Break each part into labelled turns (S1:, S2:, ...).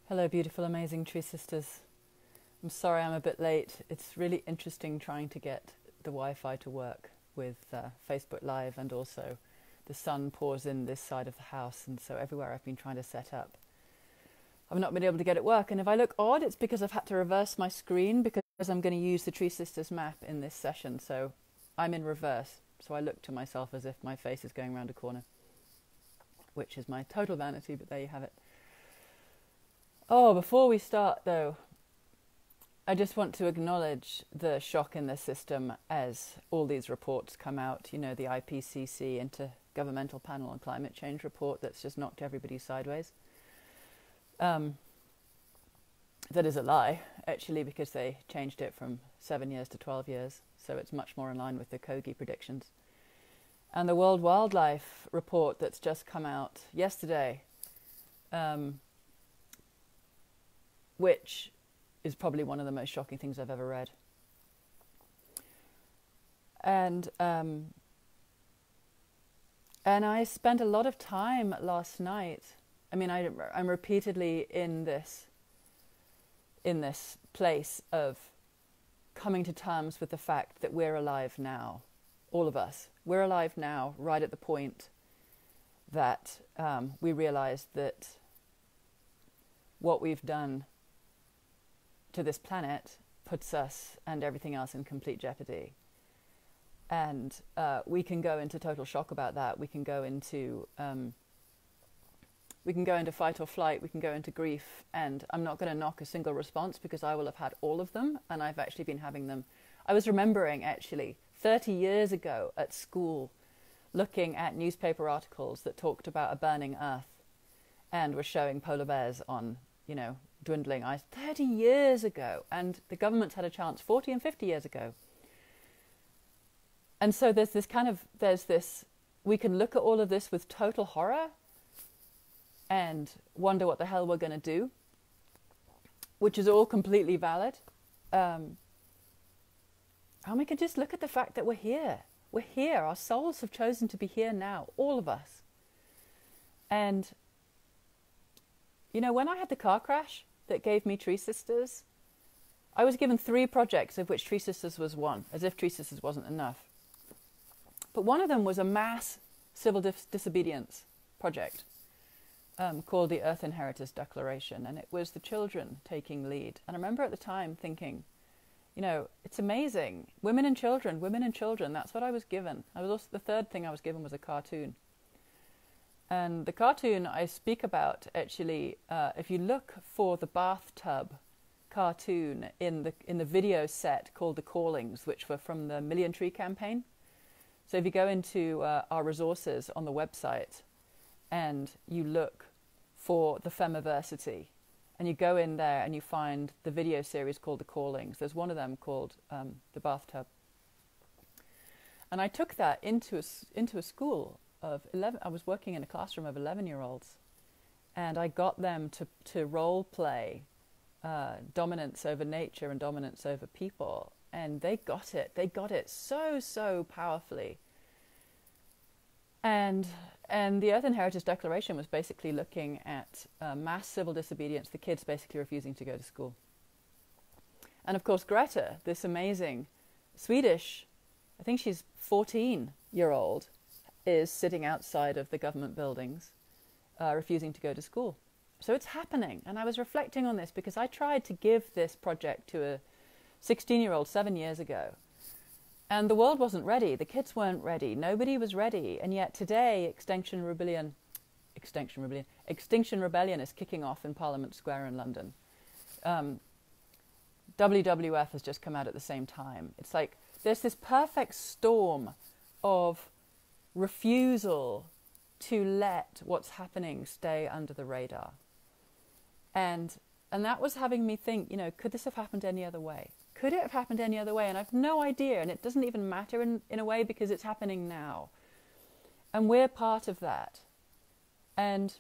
S1: Hello, beautiful, amazing Tree Sisters. I'm sorry I'm a bit late. It's really interesting trying to get the Wi-Fi to work with Facebook Live, and also the sun pours in this side of the house, and so everywhere I've been trying to set up, I've not been able to get it work. And if I look odd, it's because I've had to reverse my screen because I'm going to use the TreeSisters map in this session. So I'm in reverse. So I look to myself as if my face is going around a corner, which is my total vanity, but there you have it. Oh, before we start though, I just want to acknowledge the shock in the system as all these reports come out. You know, the IPCC Intergovernmental Panel on Climate Change report that's just knocked everybody sideways. That is a lie, actually, because they changed it from 7 years to 12 years. So it's much more in line with the Kogi predictions. And the World Wildlife report that's just come out yesterday, which is probably one of the most shocking things I've ever read. And I spent a lot of time last night. I mean, I'm repeatedly in this place of coming to terms with the fact that we're alive now, all of us. We're alive now, right at the point that we realize that what we've done to this planet puts us and everything else in complete jeopardy. And we can go into total shock about that. We can go into fight or flight. We can go into grief. And I'm not going to knock a single response because I will have had all of them, and I've actually been having them. I was remembering actually 30 years ago at school looking at newspaper articles that talked about a burning Earth and were showing polar bears on, dwindling ice 30 years ago, and the government's had a chance 40 and 50 years ago. And so we can look at all of this with total horror and wonder what the hell we're going to do, which is all completely valid. And we can just look at the fact that we're here. We're here. Our souls have chosen to be here now, all of us. And, when I had the car crash that gave me Tree Sisters, I was given 3 projects, of which Tree Sisters was one, as if Tree Sisters wasn't enough. But one of them was a mass civil disobedience project called the Earth Inheritors Declaration, and it was the children taking lead. And I remember at the time thinking, it's amazing. Women and children, that's what I was given. The third thing I was given was a cartoon. And the cartoon I speak about, actually, if you look for the bathtub cartoon in the video set called The Callings, which were from the Million Tree Campaign. So if you go into our resources on the website and you look for the Femiversity, and you go in there and you find the video series called The Callings, there's one of them called The Bathtub. And I took that into a school of 11. I was working in a classroom of 11-year-olds, and I got them to role play dominance over nature and dominance over people, and they got it so powerfully. And the Earth Inheritors Declaration was basically looking at mass civil disobedience, the kids basically refusing to go to school. And of course Greta, this amazing Swedish, I think she's 14-year-old, is sitting outside of the government buildings, refusing to go to school. So it's happening. And I was reflecting on this because I tried to give this project to a 16-year-old 7 years ago. And the world wasn't ready. The kids weren't ready. Nobody was ready. And yet today, Extinction Rebellion is kicking off in Parliament Square in London. WWF has just come out at the same time. It's like there's this perfect storm of refusal to let what's happening stay under the radar. And that was having me think, could this have happened any other way? Could it have happened any other way? And I've no idea, and it doesn't even matter in a way because it's happening now. And we're part of that. And,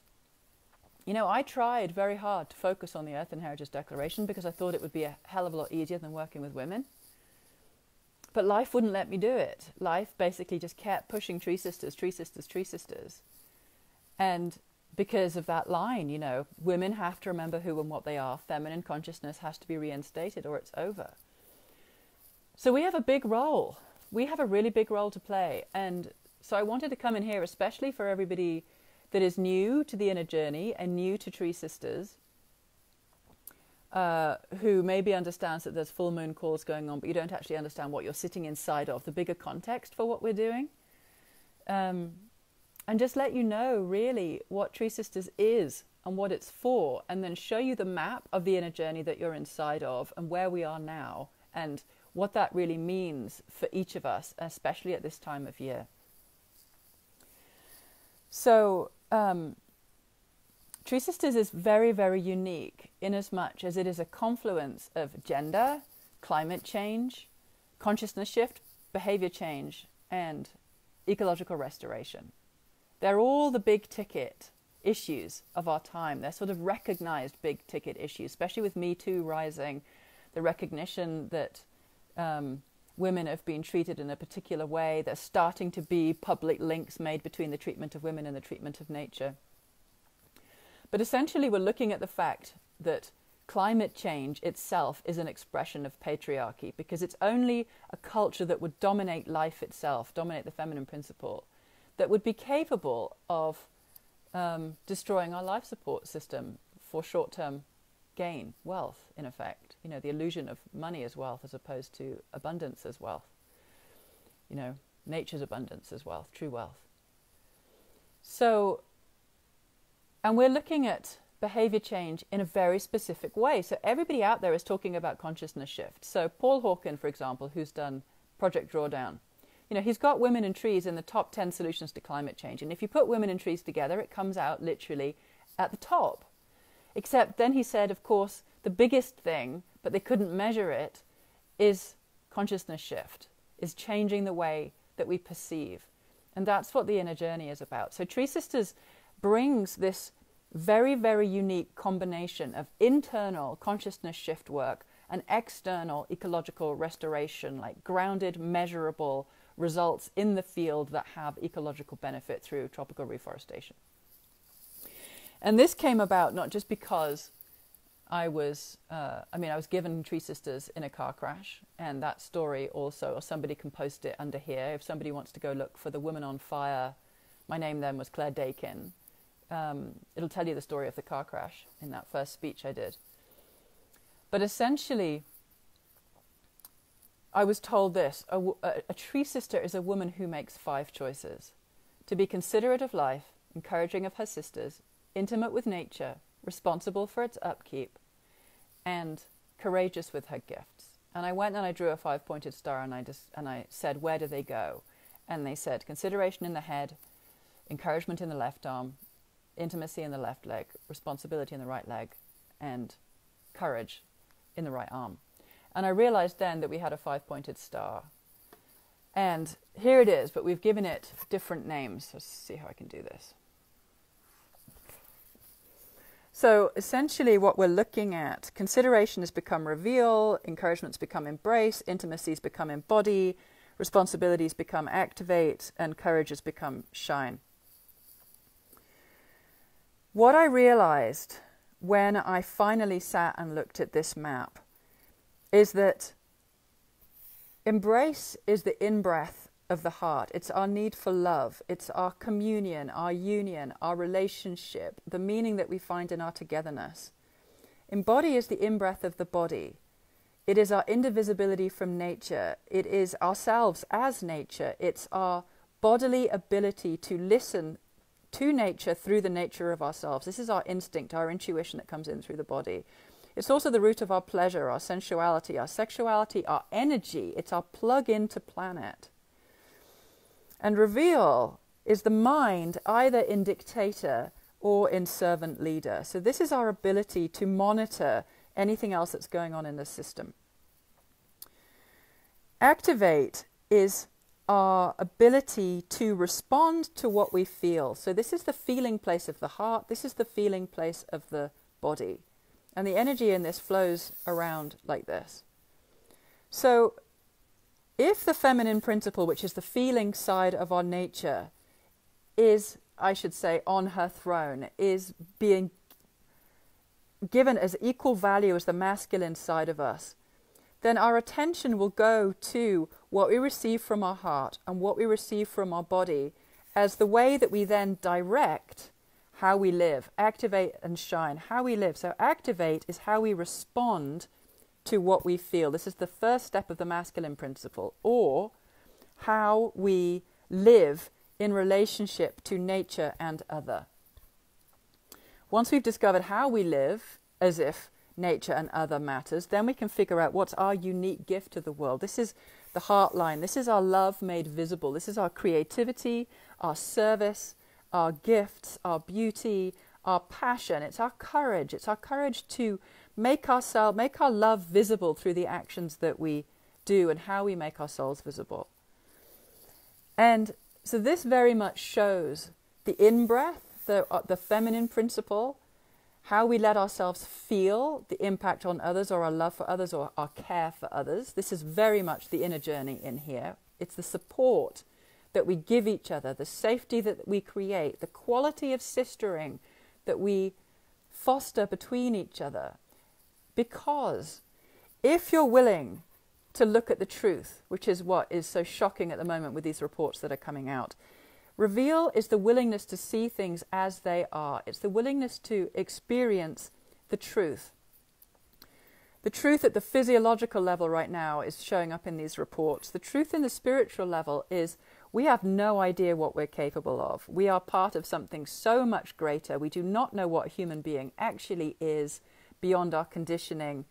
S1: I tried very hard to focus on the Earth Inheritors Declaration because I thought it would be a hell of a lot easier than working with women. But life wouldn't let me do it. Life basically just kept pushing Tree Sisters. And because of that line, you know, women have to remember who and what they are. Feminine consciousness has to be reinstated or it's over. So we have a big role. We have a really big role to play. And so I wanted to come in here, especially for everybody that is new to the inner journey and new to Tree Sisters, who maybe understands that there's full moon calls going on, but you don't actually understand what you're sitting inside of, the bigger context for what we're doing. And just let you know really what Tree Sisters is and what it's for, and then show you the map of the inner journey that you're inside of and where we are now and what that really means for each of us, especially at this time of year. So Tree Sisters is very, very unique in as much as it is a confluence of gender, climate change, consciousness shift, behavior change, and ecological restoration. They're all the big ticket issues of our time. They're sort of recognized big ticket issues, especially with Me Too rising, the recognition that women have been treated in a particular way. There's starting to be public links made between the treatment of women and the treatment of nature. But essentially we're looking at the fact that climate change itself is an expression of patriarchy, because it's only a culture that would dominate life itself, dominate the feminine principle, that would be capable of destroying our life support system for short-term gain, wealth, in effect. You know, the illusion of money as wealth as opposed to abundance as wealth. You know, nature's abundance as wealth, true wealth. So, and we're looking at behavior change in a very specific way. So everybody out there is talking about consciousness shift. So Paul Hawken, for example, who's done Project Drawdown, you know, he's got women and trees in the top 10 solutions to climate change. And if you put women and trees together, it comes out literally at the top. Except then he said, of course, the biggest thing, but they couldn't measure it, is consciousness shift, is changing the way that we perceive. And that's what the inner journey is about. So Tree Sisters brings this very, very unique combination of internal consciousness shift work and external ecological restoration, like grounded, measurable results in the field that have ecological benefit through tropical reforestation. And this came about not just because I was given Tree Sisters in a car crash, and that story also, or somebody can post it under here. If somebody wants to go look for the Woman on Fire, my name then was Claire Dakin. It'll tell you the story of the car crash in that first speech I did. But essentially, I was told this: a tree sister is a woman who makes 5 choices: to be considerate of life, encouraging of her sisters, intimate with nature, responsible for its upkeep, and courageous with her gifts. And I went and I drew a 5-pointed star, and I said, where do they go? And they said consideration in the head, encouragement in the left arm, intimacy in the left leg, responsibility in the right leg, and courage in the right arm. And I realized then that we had a 5-pointed star. And here it is, but we've given it different names. Let's see how I can do this. So essentially what we're looking at, consideration has become reveal, encouragement's become embrace, intimacy's become embody, responsibilities become activate, and courage has become shine. What I realized when I finally sat and looked at this map is that embrace is the in-breath of the heart. It's our need for love. It's our communion, our union, our relationship, the meaning that we find in our togetherness. Embody is the in-breath of the body. It is our indivisibility from nature. It is ourselves as nature. It's our bodily ability to listen to nature through the nature of ourselves. This is our instinct, our intuition that comes in through the body. It's also the root of our pleasure, our sensuality, our sexuality, our energy. It's our plug into planet. And reveal is the mind either in dictator or in servant leader. So this is our ability to monitor anything else that's going on in the system. Activate is our ability to respond to what we feel. So this is the feeling place of the heart. This is the feeling place of the body. And the energy in this flows around like this. So if the feminine principle, which is the feeling side of our nature, is I should say, on her throne, is being given as equal value as the masculine side of us, then our attention will go to what we receive from our heart and what we receive from our body as the way that we then direct how we live, activate and shine, how we live. So activate is how we respond to what we feel. This is the first step of the masculine principle, or how we live in relationship to nature and other. Once we've discovered how we live as if nature and other matters, then we can figure out what's our unique gift to the world. This is the heart line. This is our love made visible. This is our creativity, our service, our gifts, our beauty, our passion. It's our courage. It's our courage to make our love visible through the actions that we do and how we make our souls visible. And so this very much shows the in-breath, the feminine principle, how we let ourselves feel the impact on others, or our love for others, or our care for others. This is very much the inner journey in here. It's the support that we give each other, the safety that we create, the quality of sistering that we foster between each other. Because if you're willing to look at the truth, which is what is so shocking at the moment with these reports that are coming out, reveal is the willingness to see things as they are. It's the willingness to experience the truth. The truth at the physiological level right now is showing up in these reports. The truth in the spiritual level is we have no idea what we're capable of. We are part of something so much greater. We do not know what a human being actually is beyond our conditioning.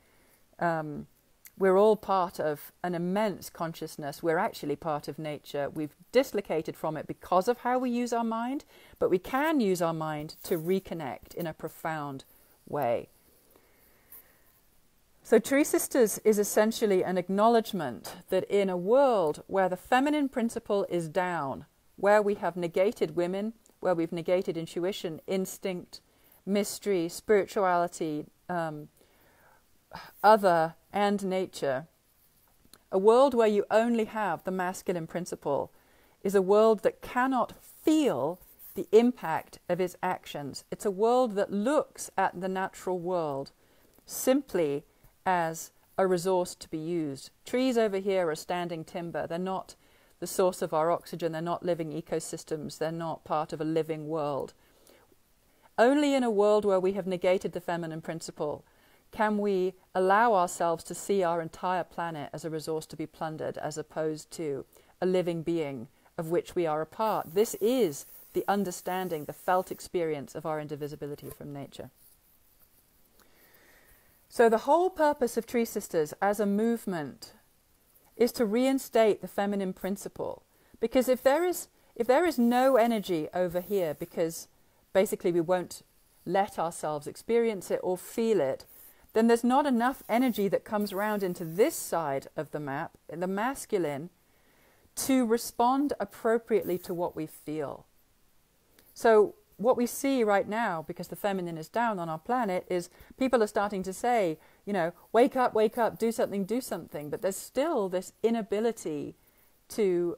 S1: We're all part of an immense consciousness. We're actually part of nature. We've dislocated from it because of how we use our mind, but we can use our mind to reconnect in a profound way. So Tree Sisters is essentially an acknowledgement that in a world where the feminine principle is down, where we have negated women, where we've negated intuition, instinct, mystery, spirituality, other and nature, a world where you only have the masculine principle is a world that cannot feel the impact of its actions. It's a world that looks at the natural world simply as a resource to be used. Trees over here are standing timber. They're not the source of our oxygen. They're not living ecosystems. They're not part of a living world. Only in a world where we have negated the feminine principle can we allow ourselves to see our entire planet as a resource to be plundered, as opposed to a living being of which we are a part. This is the understanding, the felt experience of our indivisibility from nature. So the whole purpose of Tree Sisters as a movement is to reinstate the feminine principle. Because if there is no energy over here, because basically we won't let ourselves experience it or feel it, then there's not enough energy that comes around into this side of the map, in the masculine, to respond appropriately to what we feel. So what we see right now, because the feminine is down on our planet, is people are starting to say, wake up, do something. But there's still this inability to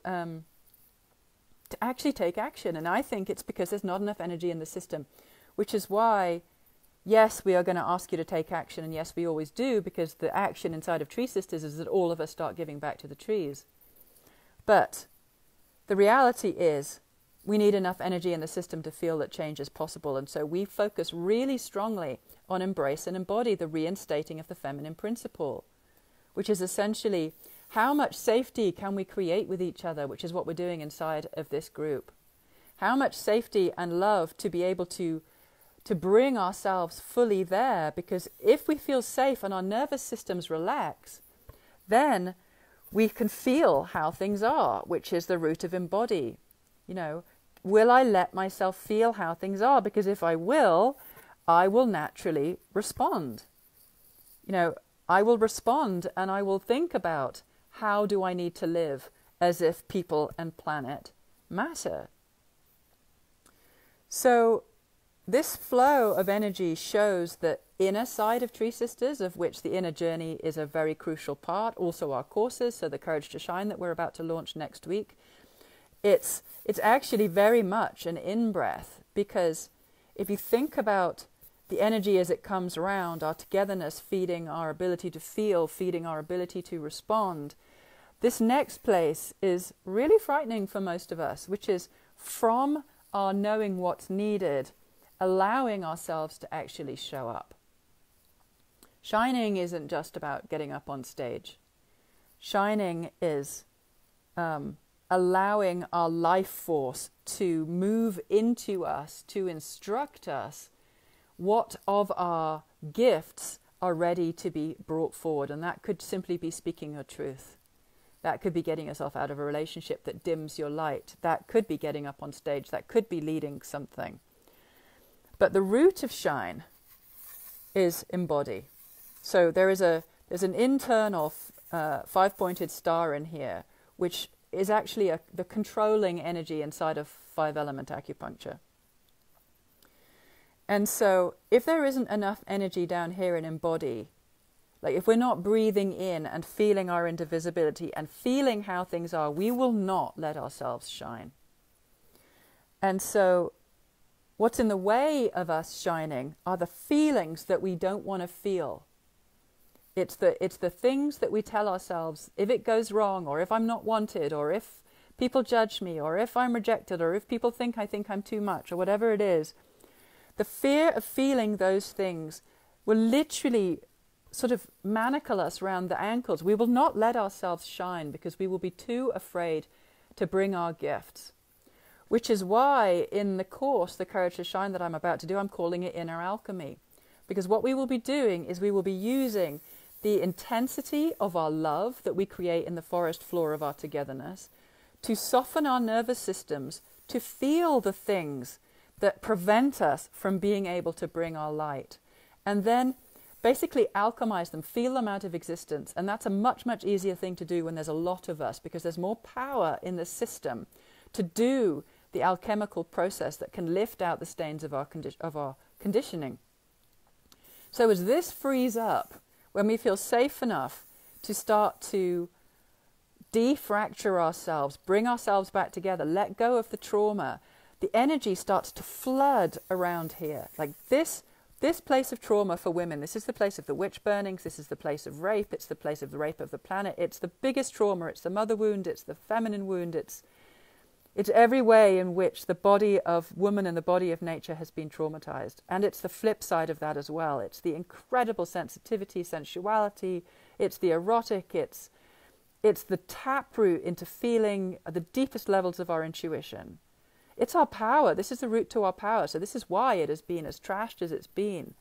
S1: actually take action. And I think it's because there's not enough energy in the system, which is why, yes, we are going to ask you to take action. And yes, we always do, because the action inside of Tree Sisters is that all of us start giving back to the trees. But the reality is we need enough energy in the system to feel that change is possible. And so we focus really strongly on embrace and embody the reinstating of the feminine principle, which is essentially how much safety can we create with each other, which is what we're doing inside of this group. How much safety and love to be able to bring ourselves fully there, because if we feel safe and our nervous systems relax, then we can feel how things are, which is the root of embody. Will I let myself feel how things are? Because if I will naturally respond. I will respond, and I will think about how do I need to live as if people and planet matter. So this flow of energy shows the inner side of Tree Sisters, of which the inner journey is a very crucial part. Also our courses, so the Courage to Shine that we're about to launch next week. It's actually very much an in-breath, because if you think about the energy as it comes around, our togetherness feeding our ability to feel, feeding our ability to respond, this next place is really frightening for most of us, which is from our knowing what's needed, allowing ourselves to actually show up. Shining isn't just about getting up on stage. Shining is allowing our life force to move into us, to instruct us what of our gifts are ready to be brought forward. And that could simply be speaking your truth. That could be getting yourself out of a relationship that dims your light. That could be getting up on stage. That could be leading something. But the root of shine is embody. So there's an internal five-pointed star in here, which is actually the controlling energy inside of five-element acupuncture. And so if there isn't enough energy down here in embody, like if we're not breathing in and feeling our indivisibility and feeling how things are, we will not let ourselves shine. And so what's in the way of us shining are the feelings that we don't want to feel. It's the things that we tell ourselves, if it goes wrong, or if I'm not wanted, or if people judge me, or if I'm rejected, or if people think I'm too much, or whatever it is. The fear of feeling those things will literally sort of manacle us around the ankles. We will not let ourselves shine because we will be too afraid to bring our gifts. Which is why in the course, The Courage to Shine, that I'm about to do, I'm calling it Inner Alchemy. Because what we will be doing is we will be using the intensity of our love that we create in the forest floor of our togetherness to soften our nervous systems, to feel the things that prevent us from being able to bring our light. And then basically alchemize them, feel them out of existence. And that's a much, much easier thing to do when there's a lot of us, because there's more power in the system to do the alchemical process that can lift out the stains of our conditioning. So as this frees up, when we feel safe enough to start to defracture ourselves, bring ourselves back together, let go of the trauma, the energy starts to flood around here. Like this place of trauma for women, this is the place of the witch burnings, this is the place of rape, it's the place of the rape of the planet, it's the biggest trauma, it's the mother wound, it's the feminine wound, it's every way in which the body of woman and the body of nature has been traumatized. And it's the flip side of that as well. It's the incredible sensitivity, sensuality, it's the erotic, it's the taproot into feeling the deepest levels of our intuition. It's our power. This is the route to our power. So this is why it has been as trashed as it's been.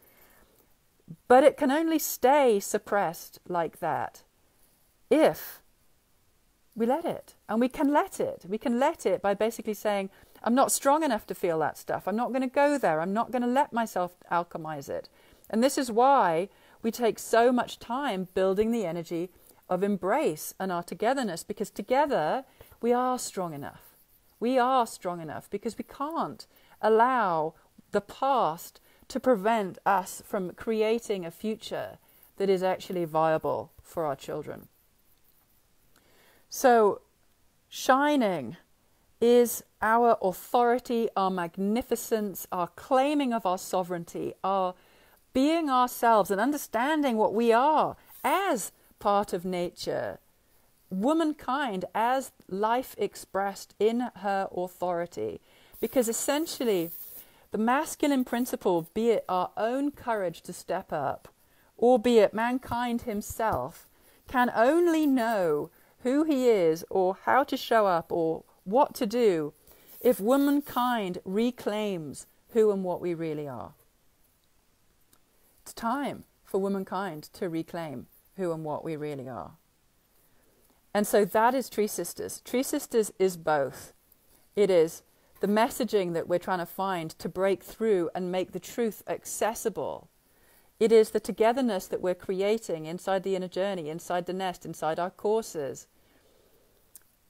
S1: But it can only stay suppressed like that if we let it. And we can let it. We can let it by basically saying, I'm not strong enough to feel that stuff. I'm not going to go there. I'm not going to let myself alchemize it. And this is why we take so much time building the energy of embrace and our togetherness, because together we are strong enough. We are strong enough because we can't allow the past to prevent us from creating a future that is actually viable for our children. So, shining is our authority, our magnificence, our claiming of our sovereignty, our being ourselves and understanding what we are as part of nature. Womankind as life expressed in her authority. Because essentially, the masculine principle, be it our own courage to step up, or be it mankind himself, can only know who he is or how to show up or what to do if womankind reclaims who and what we really are. It's time for womankind to reclaim who and what we really are. And so that is Tree Sisters. Tree Sisters is both. It is the messaging that we're trying to find to break through and make the truth accessible. It is the togetherness that we're creating inside the inner journey, inside the nest, inside our courses,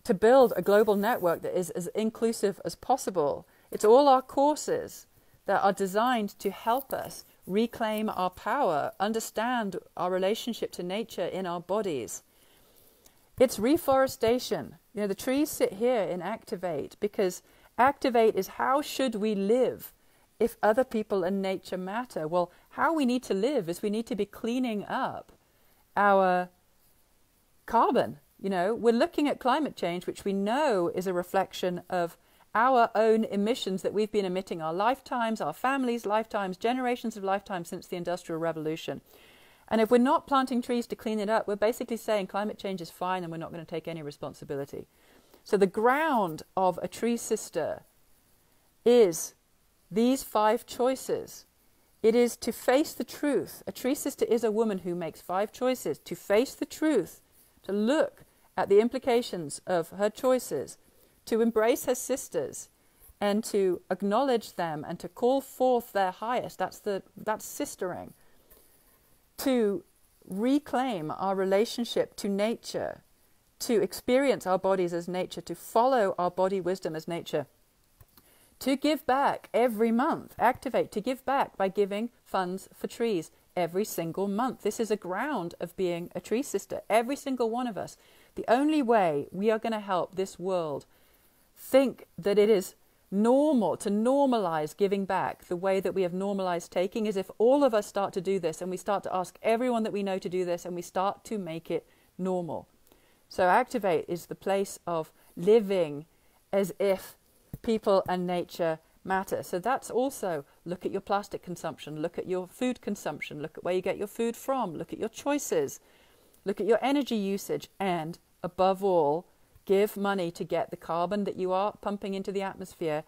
S1: to build a global network that is as inclusive as possible. It's all our courses that are designed to help us reclaim our power, understand our relationship to nature in our bodies. It's reforestation. You know, the trees sit here in Activate because Activate is how should we live if other people and nature matter? Well, how we need to live is we need to be cleaning up our carbon. You know, we're looking at climate change, which we know is a reflection of our own emissions that we've been emitting our lifetimes, our families' lifetimes, generations of lifetimes since the Industrial Revolution. And if we're not planting trees to clean it up, we're basically saying climate change is fine and we're not going to take any responsibility. So the ground of a tree sister is these 5 choices. It is to face the truth. A tree sister is a woman who makes 5 choices. To face the truth, to look at the implications of her choices, to embrace her sisters, and to acknowledge them and to call forth their highest. That's sistering. To reclaim our relationship to nature, to experience our bodies as nature, to follow our body wisdom as nature, to give back every month, Activate, to give back by giving funds for trees every single month. This is a ground of being a tree sister, every single one of us. The only way we are going to help this world think that it is normal to normalize giving back the way that we have normalized taking is if all of us start to do this and we start to ask everyone that we know to do this and we start to make it normal. So Activate is the place of living as if people and nature matter. So that's also look at your plastic consumption, look at your food consumption, look at where you get your food from, look at your choices, look at your energy usage, and above all, give money to get the carbon that you are pumping into the atmosphere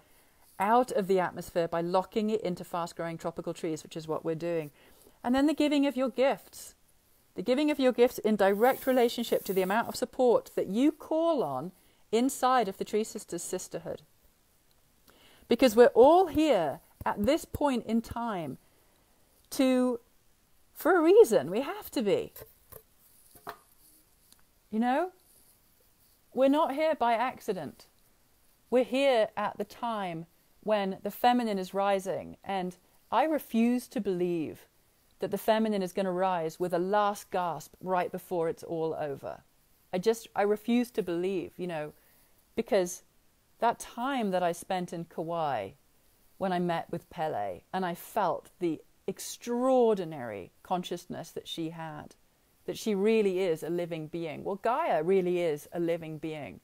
S1: out of the atmosphere by locking it into fast-growing tropical trees, which is what we're doing. And then the giving of your gifts. The giving of your gifts in direct relationship to the amount of support that you call on inside of the Tree Sisters Sisterhood. Because we're all here at this point in time for a reason. We have to be. You know? We're not here by accident. We're here at the time when the feminine is rising. And I refuse to believe that the feminine is going to rise with a last gasp right before it's all over. I refuse to believe, you know, because that time that I spent in Kauai when I met with Pele and I felt the extraordinary consciousness that she had, that she really is a living being. Well, Gaia really is a living being.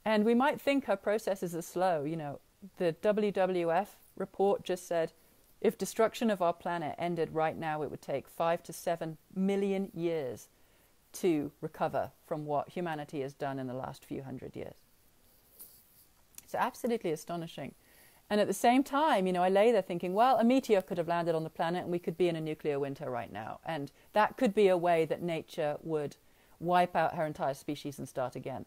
S1: And we might think her processes are slow. You know, the WWF report just said, if destruction of our planet ended right now, it would take 5 to 7 million years to recover from what humanity has done in the last few hundred years. It's absolutely astonishing. And at the same time, you know, I lay there thinking, well, a meteor could have landed on the planet and we could be in a nuclear winter right now. And that could be a way that nature would wipe out her entire species and start again.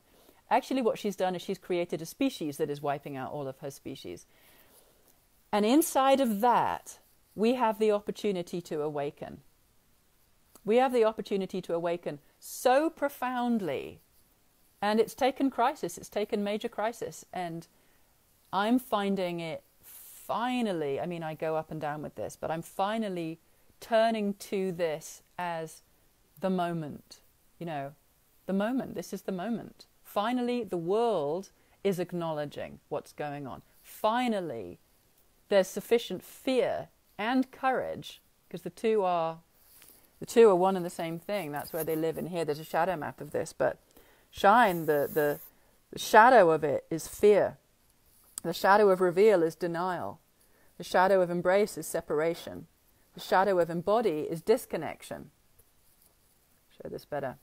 S1: Actually, what she's done is she's created a species that is wiping out all of her species. And inside of that, we have the opportunity to awaken. We have the opportunity to awaken so profoundly. And it's taken crisis. It's taken major crisis. And I'm finding it finally, I mean, I go up and down with this, but I'm finally turning to this as the moment, you know, the moment. This is the moment. Finally, the world is acknowledging what's going on. Finally, there's sufficient fear and courage, because the two are one and the same thing. That's where they live in here. There's a shadow map of this, but Shine, the shadow of it is fear. The shadow of reveal is denial. The shadow of embrace is separation. The shadow of embody is disconnection. Show this better.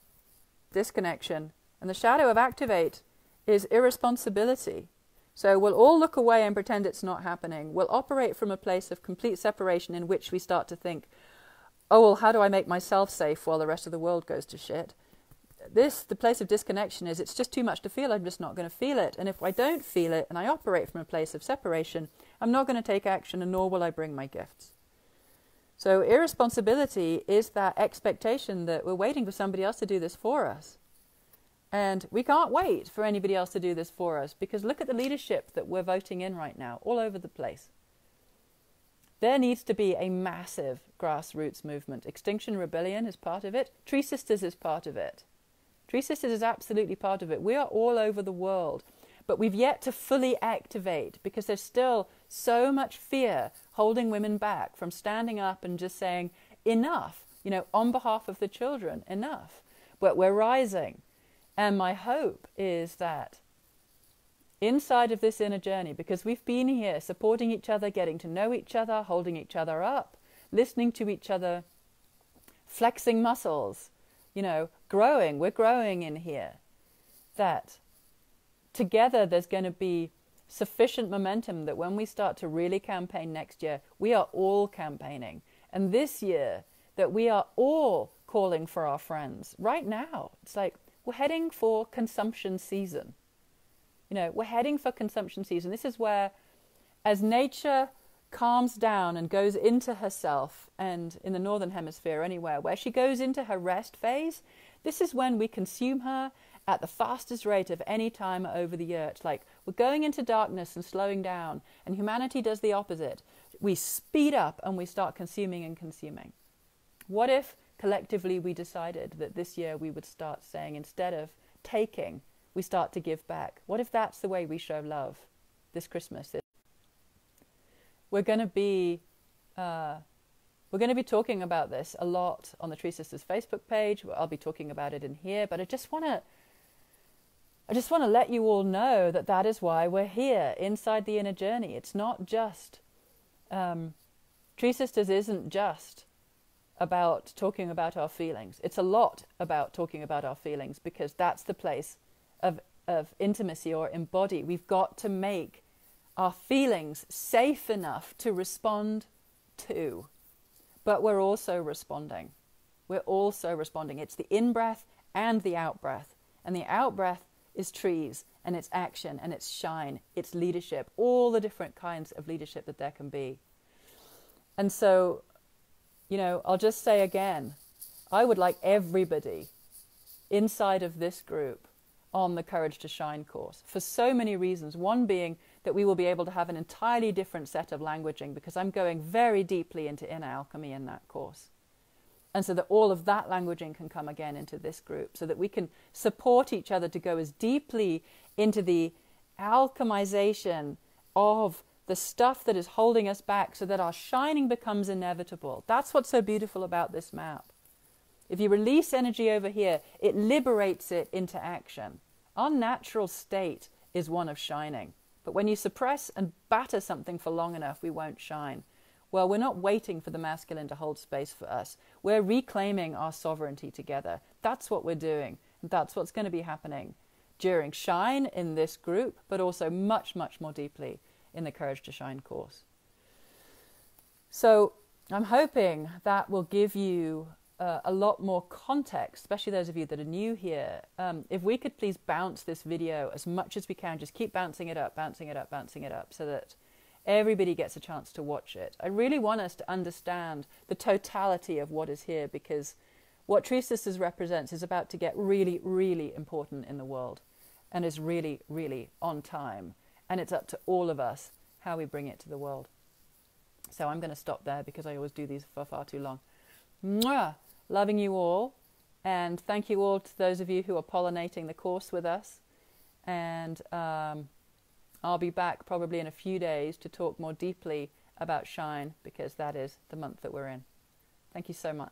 S1: Disconnection. And the shadow of activate is irresponsibility. So we'll all look away and pretend it's not happening. We'll operate from a place of complete separation in which we start to think, oh, well, how do I make myself safe while the rest of the world goes to shit? The place of disconnection is it's just too much to feel. I'm just not going to feel it. And if I don't feel it and I operate from a place of separation, I'm not going to take action and nor will I bring my gifts. So irresponsibility is that expectation that we're waiting for somebody else to do this for us. And we can't wait for anybody else to do this for us because look at the leadership that we're voting in right now, all over the place. There needs to be a massive grassroots movement. Extinction Rebellion is part of it. Tree Sisters is part of it. Tree Sisters is absolutely part of it. We are all over the world, but we've yet to fully activate because there's still so much fear holding women back from standing up and just saying, enough, you know, on behalf of the children, enough. But we're rising. And my hope is that inside of this inner journey, because we've been here supporting each other, getting to know each other, holding each other up, listening to each other, flexing muscles, you know, growing. We're growing in here. That together there's going to be sufficient momentum that when we start to really campaign next year, we are all campaigning. And this year, that we are all calling for our friends. Right now, it's like we're heading for consumption season. You know, we're heading for consumption season. This is where, as nature calms down and goes into herself, and in the northern hemisphere anywhere, where she goes into her rest phase, this is when we consume her at the fastest rate of any time over the year. It's like we're going into darkness and slowing down, and humanity does the opposite. We speed up and we start consuming and consuming. What if collectively we decided that this year we would start saying, instead of taking, we start to give back? What if that's the way we show love this Christmas? We're going to be talking about this a lot on the Tree Sisters Facebook page. I'll be talking about it in here, but I just want to let you all know that that is why we're here inside the inner journey. It's not just Tree Sisters isn't just about talking about our feelings. It's a lot about talking about our feelings, because that's the place of intimacy or embody. We've got to make our feelings safe enough to respond to. But we're also responding. We're also responding. It's the in-breath and the out-breath. And the out-breath is trees, and it's action, and it's shine, it's leadership, all the different kinds of leadership that there can be. And so, you know, I'll just say again, I would like everybody inside of this group on the Courage to Shine course for so many reasons. One being that we will be able to have an entirely different set of languaging, because I'm going very deeply into inner alchemy in that course. And so that all of that languaging can come again into this group, so that we can support each other to go as deeply into the alchemization of the stuff that is holding us back, so that our shining becomes inevitable. That's what's so beautiful about this map. If you release energy over here, it liberates it into action. Our natural state is one of shining. But when you suppress and batter something for long enough, we won't shine. Well, we're not waiting for the masculine to hold space for us. We're reclaiming our sovereignty together. That's what we're doing. That's what's going to be happening during Shine in this group, but also much, much more deeply in the Courage to Shine course. So I'm hoping that will give you a lot more context, especially those of you that are new here. If we could please bounce this video as much as we can, just keep bouncing it up, bouncing it up, bouncing it up, so that everybody gets a chance to watch it. I really want us to understand the totality of what is here, because what Tree Sisters represents is about to get really, really important in the world, and is really, really on time. And it's up to all of us how we bring it to the world. So I'm going to stop there, because I always do these for far too long. Mwah! Loving you all, and thank you all to those of you who are pollinating the course with us. And I'll be back probably in a few days to talk more deeply about Shine, because that is the month that we're in. Thank you so much.